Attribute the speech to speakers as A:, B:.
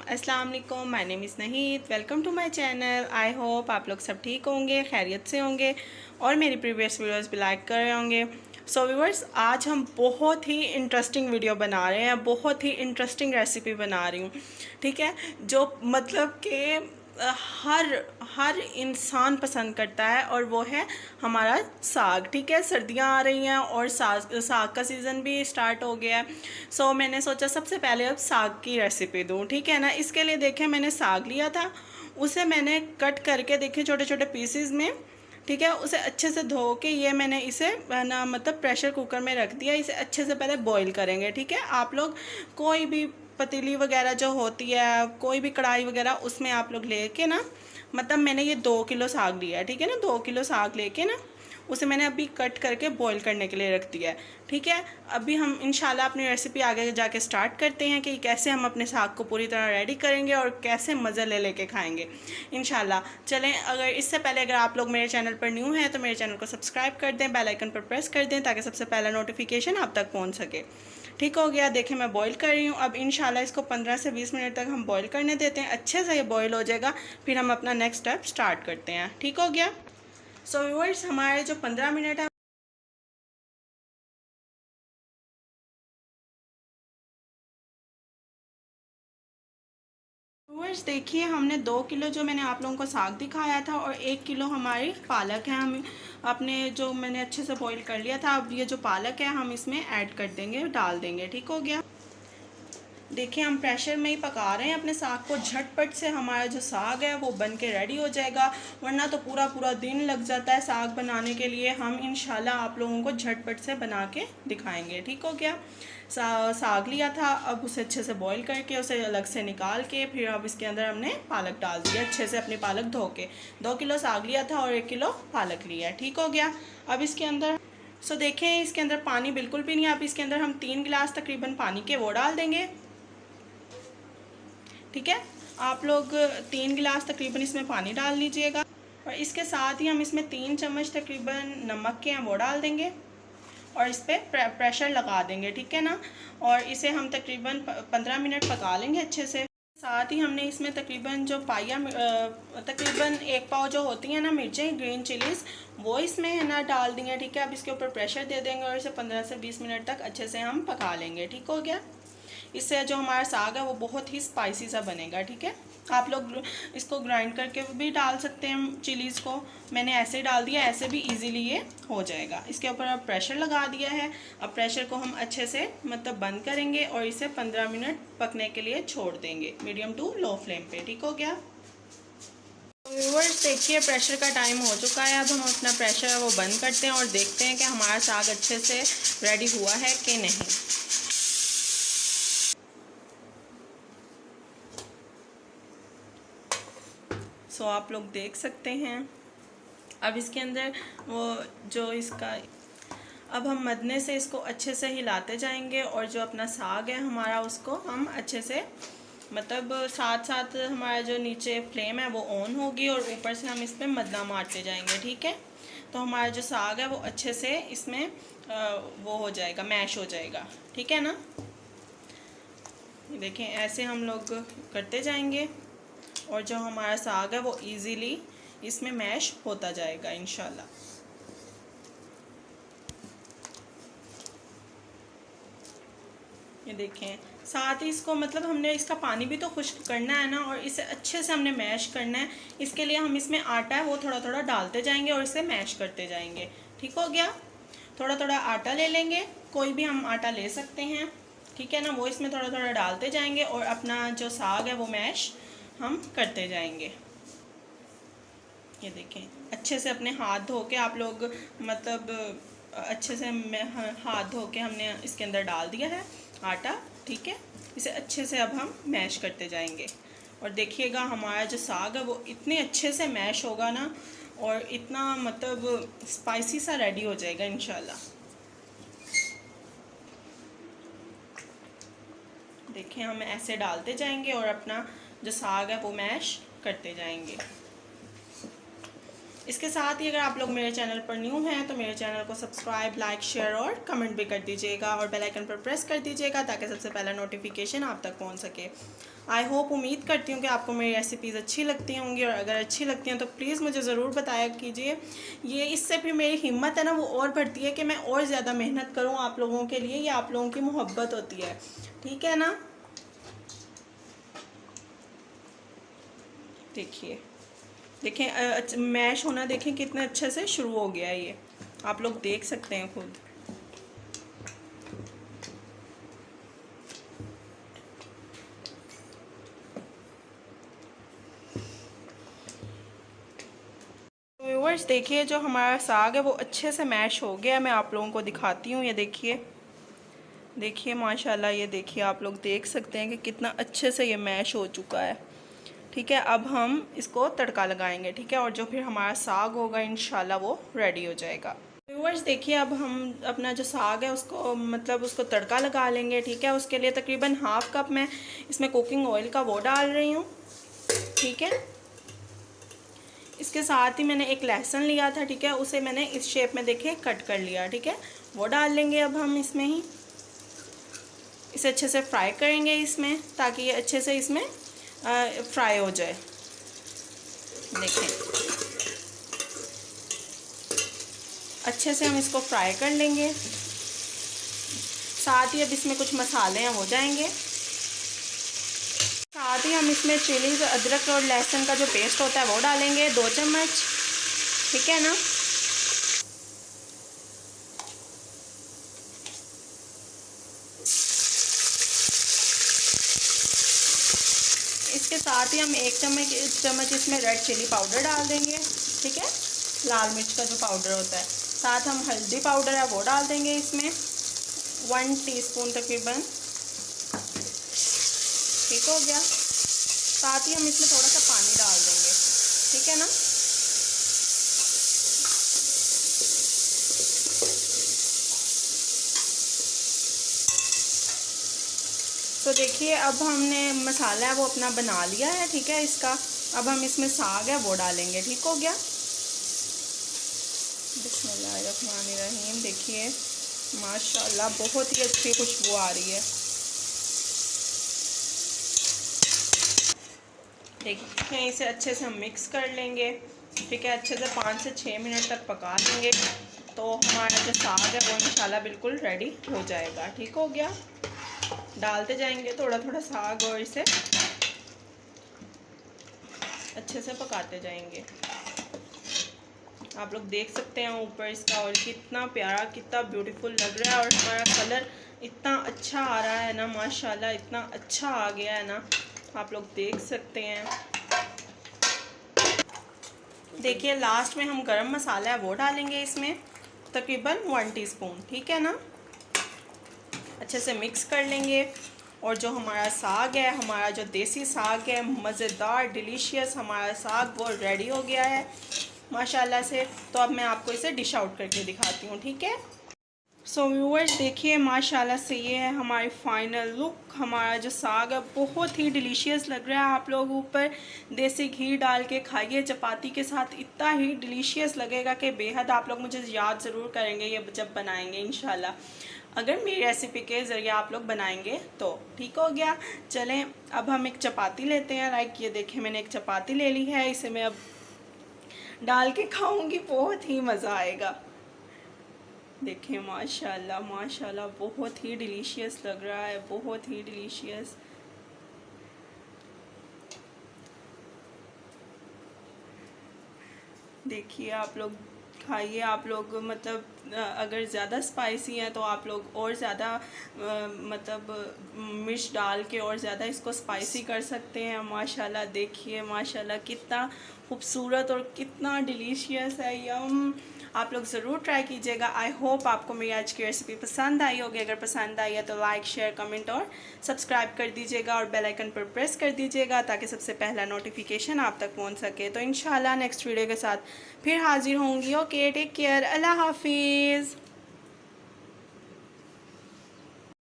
A: अस्सलाम वालेकुम, my name is Naheed. Welcome to my channel. I hope आप लोग सब ठीक होंगे, खैरियत से होंगे और मेरी प्रीवियस वीडियोस भी लाइक कर रहे होंगे। सो व्यूअर्स, आज हम बहुत ही इंटरेस्टिंग वीडियो बना रहे हैं, बहुत ही इंटरेस्टिंग रेसिपी बना रही हूँ। ठीक है, जो मतलब कि हर हर इंसान पसंद करता है और वो है हमारा साग। ठीक है, सर्दियाँ आ रही हैं और साग का सीज़न भी स्टार्ट हो गया है। सो मैंने सोचा सबसे पहले अब साग की रेसिपी दूँ। ठीक है ना, इसके लिए देखें मैंने साग लिया था, उसे मैंने कट करके देखें छोटे छोटे पीसेस में। ठीक है, उसे अच्छे से धो के ये मैंने इसे ना मतलब प्रेशर कुकर में रख दिया। इसे अच्छे से पहले बॉईल करेंगे। ठीक है, आप लोग कोई भी पतीली वगैरह जो होती है, कोई भी कढ़ाई वगैरह, उसमें आप लोग लेके ना, मतलब मैंने ये 2 किलो साग लिया है। ठीक है ना, 2 किलो साग लेके ना उसे मैंने अभी कट करके बॉईल करने के लिए रख दिया है। ठीक है, अभी हम इंशाल्लाह अपनी रेसिपी आगे जाके स्टार्ट करते हैं कि कैसे हम अपने साग को पूरी तरह रेडी करेंगे और कैसे मज़े ले लेके खाएंगे इंशाल्लाह। चलें, अगर इससे पहले अगर आप लोग मेरे चैनल पर न्यू हैं तो मेरे चैनल को सब्सक्राइब कर दें, बेल आइकन पर प्रेस कर दें ताकि सबसे पहला नोटिफिकेशन आप तक पहुँच सके। ठीक हो गया, देखें मैं बॉईल कर रही हूँ। अब इंशाल्लाह इसको 15 से 20 मिनट तक हम बॉईल करने देते हैं। अच्छे से ये बॉईल हो जाएगा, फिर हम अपना नेक्स्ट स्टेप स्टार्ट करते हैं। ठीक हो गया। सो व्यूअर्स, हमारे जो 15 मिनट है व्यूअर्स, देखिए हमने 2 किलो जो मैंने आप लोगों को साग दिखाया था और 1 किलो हमारी पालक है। हम अपने जो मैंने अच्छे से बॉईल कर लिया था, अब ये जो पालक है हम इसमें ऐड कर देंगे, डाल देंगे। ठीक हो गया। देखिए हम प्रेशर में ही पका रहे हैं अपने साग को, झटपट से हमारा जो साग है वो बन के रेडी हो जाएगा, वरना तो पूरा पूरा दिन लग जाता है साग बनाने के लिए। हम इंशाल्लाह आप लोगों को झटपट से बना के दिखाएंगे। ठीक हो गया। साग लिया था, अब उसे अच्छे से बॉईल करके उसे अलग से निकाल के फिर अब इसके अंदर हमने पालक डाल दिया अच्छे से, अपनी पालक धो के। 2 किलो साग लिया था और 1 किलो पालक लिया। ठीक हो गया। अब इसके अंदर देखें इसके अंदर पानी बिल्कुल भी नहीं है। अब इसके अंदर हम 3 गिलास तकरीबन पानी के वो डाल देंगे। ठीक है, आप लोग 3 गिलास तकरीबन इसमें पानी डाल लीजिएगा और इसके साथ ही हम इसमें 3 चम्मच तकरीबन नमक के हैं वो डाल देंगे और इस पर प्रेशर लगा देंगे। ठीक है ना, और इसे हम तकरीबन 15 मिनट पका लेंगे अच्छे से। साथ ही हमने इसमें तकरीबन जो तकरीबन 1 पाव जो होती हैं ना मिर्चें, ग्रीन चिलीज़, वो इसमें है ना डाल देंगे। ठीक है, अब इसके ऊपर प्रेशर दे देंगे और इसे 15 से 20 मिनट तक अच्छे से हम पका लेंगे। ठीक हो गया। इससे जो हमारा साग है वो बहुत ही स्पाइसी सा बनेगा। ठीक है, आप लोग इसको ग्राइंड करके भी डाल सकते हैं चिलीज़ को, मैंने ऐसे डाल दिया, ऐसे भी इजीली ये हो जाएगा। इसके ऊपर अब प्रेशर लगा दिया है। अब प्रेशर को हम अच्छे से मतलब बंद करेंगे और इसे 15 मिनट पकने के लिए छोड़ देंगे मीडियम टू लो फ्लेम पे। ठीक हो गया। व्यूअर्स, देखिए प्रेशर का टाइम हो चुका है। अब हम अपना प्रेशर है वो बंद करते हैं और देखते हैं कि हमारा साग अच्छे से रेडी हुआ है कि नहीं। आप लोग देख सकते हैं। अब इसके अंदर वो जो इसका, अब हम मदने से इसको अच्छे से हिलाते जाएंगे और जो अपना साग है हमारा उसको हम अच्छे से मतलब साथ साथ हमारा जो नीचे फ्लेम है वो ऑन होगी और ऊपर से हम इस पर मदना मारते जाएंगे। ठीक है, तो हमारा जो साग है वो अच्छे से इसमें वो हो जाएगा, मैश हो जाएगा। ठीक है ना, देखें ऐसे हम लोग करते जाएंगे और जो हमारा साग है वो इजीली इसमें मैश होता जाएगा इंशाल्लाह। ये देखें, साथ ही इसको मतलब हमने इसका पानी भी तो खुश्क करना है ना, और इसे अच्छे से हमने मैश करना है। इसके लिए हम इसमें आटा है वो थोड़ा थोड़ा डालते जाएंगे और इसे मैश करते जाएंगे। ठीक हो गया। थोड़ा थोड़ा आटा ले लेंगे, कोई भी हम आटा ले सकते हैं। ठीक है ना, वो इसमें थोड़ा थोड़ा डालते जाएंगे और अपना जो साग है वो मैश हम करते जाएंगे। ये देखें, अच्छे से अपने हाथ धो के आप लोग मतलब अच्छे से हाथ धो के हमने इसके अंदर डाल दिया है आटा। ठीक है, इसे अच्छे से अब हम मैश करते जाएंगे और देखिएगा हमारा जो साग है वो इतने अच्छे से मैश होगा ना और इतना मतलब स्पाइसी सा रेडी हो जाएगा इंशाल्लाह। देखिए हम ऐसे डालते जाएंगे और अपना जो साग है वो मैश करते जाएंगे। इसके साथ ही अगर आप लोग मेरे चैनल पर न्यू हैं तो मेरे चैनल को सब्सक्राइब, लाइक, शेयर और कमेंट भी कर दीजिएगा और बेल आइकन पर प्रेस कर दीजिएगा ताकि सबसे पहला नोटिफिकेशन आप तक पहुंच सके। आई होप, उम्मीद करती हूँ कि आपको मेरी रेसिपीज़ अच्छी लगती होंगी, और अगर अच्छी लगती हैं तो प्लीज़ मुझे ज़रूर बताया कीजिए। ये इससे फिर मेरी हिम्मत है ना वो और बढ़ती है कि मैं और ज़्यादा मेहनत करूँ आप लोगों के लिए। ये आप लोगों की मोहब्बत होती है, ठीक है ना। देखिए देखें मैश होना देखें कितने अच्छे से शुरू हो गया है, ये आप लोग देख सकते हैं खुद। व्यूअर्स देखिए, जो हमारा साग है वो अच्छे से मैश हो गया। मैं आप लोगों को दिखाती हूँ, ये देखिए माशाल्लाह, ये देखिए आप लोग देख सकते हैं कि कितना अच्छे से ये मैश हो चुका है। ठीक है, अब हम इसको तड़का लगाएंगे, ठीक है, और जो फिर हमारा साग होगा इंशाल्लाह वो रेडी हो जाएगा। व्यूअर्स देखिए, अब हम अपना जो साग है उसको उसको तड़का लगा लेंगे, ठीक है। उसके लिए तकरीबन हाफ़ कप मैं इसमें कुकिंग ऑयल का वो डाल रही हूँ, ठीक है। इसके साथ ही मैंने एक लहसुन लिया था, ठीक है, उसे मैंने इस शेप में देखिए कट कर लिया, ठीक है। वो डाल लेंगे अब हम इसमें ही। इसे अच्छे से फ्राई करेंगे इसमें, ताकि ये अच्छे से इसमें फ्राई हो जाए। देखें अच्छे से हम इसको फ्राई कर लेंगे। साथ ही अब इसमें कुछ मसाले हैं हो जाएंगे। साथ ही हम इसमें चिलीज, अदरक और लहसुन का जो पेस्ट होता है वो डालेंगे 2 चम्मच, ठीक है ना। इसके साथ ही हम 1 चम्मच इसमें रेड चिली पाउडर डाल देंगे, ठीक है, लाल मिर्च का जो पाउडर होता है। साथ हम हल्दी पाउडर है वो डाल देंगे इसमें 1 टीस्पून तकरीबन, ठीक हो गया। साथ ही हम इसमें थोड़ा सा पानी डाल देंगे, ठीक है ना। तो देखिए, अब हमने मसाला है वो अपना बना लिया है, ठीक है इसका। अब हम इसमें साग है वो डालेंगे, ठीक हो गया। बिस्मिल्लाहिर्रहमानिर्रहीम। देखिए माशाल्लाह बहुत ही अच्छी खुशबू आ रही है। देखिए इसे अच्छे से हम मिक्स कर लेंगे, ठीक है। अच्छे से 5 से 6 मिनट तक पका लेंगे तो हमारा जो साग है वो इंशाल्लाह बिल्कुल रेडी हो जाएगा, ठीक हो गया। डालते जाएंगे थोड़ा थोड़ा साग और इसे अच्छे से पकाते जाएंगे। आप लोग देख सकते हैं ऊपर इसका, और कितना प्यारा, कितना ब्यूटीफुल लग रहा है, और हमारा कलर इतना अच्छा आ रहा है ना, माशाल्लाह इतना अच्छा आ गया है ना, आप लोग देख सकते हैं। देखिए लास्ट में हम गरम मसाला है वो डालेंगे इसमें तकरीबन 1 टीस्पून, ठीक है ना। अच्छे से मिक्स कर लेंगे, और जो हमारा साग है, हमारा जो देसी साग है, मज़ेदार डिलीशियस हमारा साग वो रेडी हो गया है माशाल्लाह से। तो अब मैं आपको इसे डिश आउट करके दिखाती हूँ, ठीक है। सो व्यूअर्स देखिए माशाल्लाह से ये है हमारी फाइनल लुक। हमारा जो साग है बहुत ही डिलीशियस लग रहा है। आप लोग ऊपर देसी घी डाल के खाइए चपाती के साथ, इतना ही डिलीशियस लगेगा कि बेहद। आप लोग मुझे याद ज़रूर करेंगे ये जब बनाएंगे इंशाल्लाह, अगर मेरी रेसिपी के ज़रिए आप लोग बनाएंगे तो, ठीक हो गया। चलें अब हम एक चपाती लेते हैं। लाइक ये देखें मैंने एक चपाती ले ली है, इसे मैं अब डाल के खाऊंगी, बहुत ही मज़ा आएगा। देखें माशाल्लाह माशाल्लाह बहुत ही डिलीशियस लग रहा है, बहुत ही डिलीशियस। देखिए आप लोग खाइए, आप लोग अगर ज़्यादा स्पाइसी है तो आप लोग और ज़्यादा मिर्च डाल के और ज़्यादा इसको स्पाइसी कर सकते हैं। माशाल्लाह देखिए माशाल्लाह कितना खूबसूरत और कितना डिलीशियस है, यम। आप लोग ज़रूर ट्राई कीजिएगा। आई होप आपको मेरी आज की रेसिपी पसंद आई होगी। अगर पसंद आई है तो लाइक, शेयर, कमेंट और सब्सक्राइब कर दीजिएगा, और बेल आइकन पर प्रेस कर दीजिएगा ताकि सबसे पहला नोटिफिकेशन आप तक पहुंच सके। तो इंशाल्लाह नेक्स्ट वीडियो के साथ फिर हाजिर होंगी। ओके, टेक केयर, अल्लाह हाफिज़।